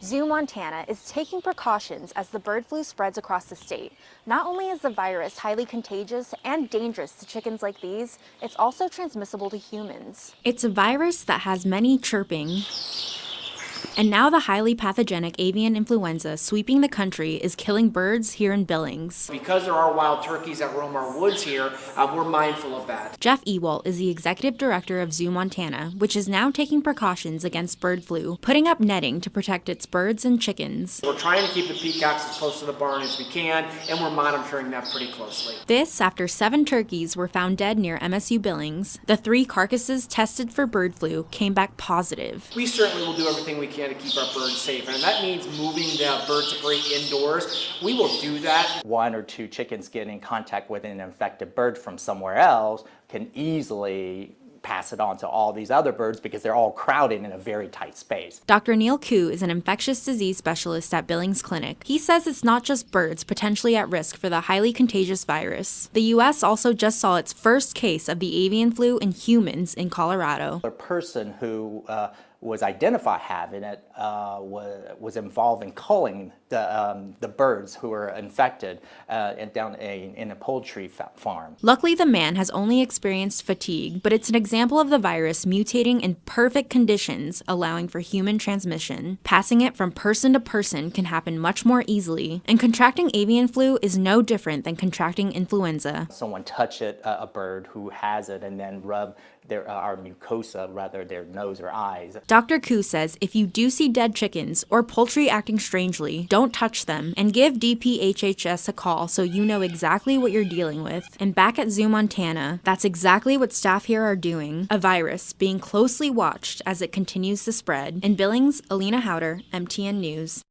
ZooMontana is taking precautions as the bird flu spreads across the state. Not only is the virus highly contagious and dangerous to chickens like these, it's also transmissible to humans. It's a virus that has many chirping. And now the highly pathogenic avian influenza sweeping the country is killing birds here in Billings. Because there are wild turkeys that roam our woods here, we're mindful of that. Jeff Ewalt is the executive director of ZooMontana, which is now taking precautions against bird flu, putting up netting to protect its birds and chickens. We're trying to keep the peacocks as close to the barn as we can, and we're monitoring that pretty closely. This after 7 turkeys were found dead near MSU Billings. The 3 carcasses tested for bird flu came back positive. We certainly will do everything we can to keep our birds safe, and that means moving the bird debris indoors. We will do that. 1 or 2 chickens get in contact with an infected bird from somewhere else can easily pass it on to all these other birds because they're all crowded in a very tight space. Dr. Neil Koo is an infectious disease specialist at Billings Clinic. He says it's not just birds potentially at risk for the highly contagious virus. The U.S. also just saw its first case of the avian flu in humans in Colorado. A person who was identified having it was involved in culling the birds who were infected down in a poultry farm. Luckily, the man has only experienced fatigue, but it's an example of the virus mutating in perfect conditions, allowing for human transmission. Passing it from person to person can happen much more easily, and contracting avian flu is no different than contracting influenza. Someone touch a bird who has it and then rub our mucosa, rather their nose or eyes. Dr. Koo says if you do see dead chickens or poultry acting strangely, don't touch them, and give DPHHS a call so you know exactly what you're dealing with. And back at ZooMontana, that's exactly what staff here are doing, a virus being closely watched as it continues to spread. In Billings, Alina Howder, MTN News.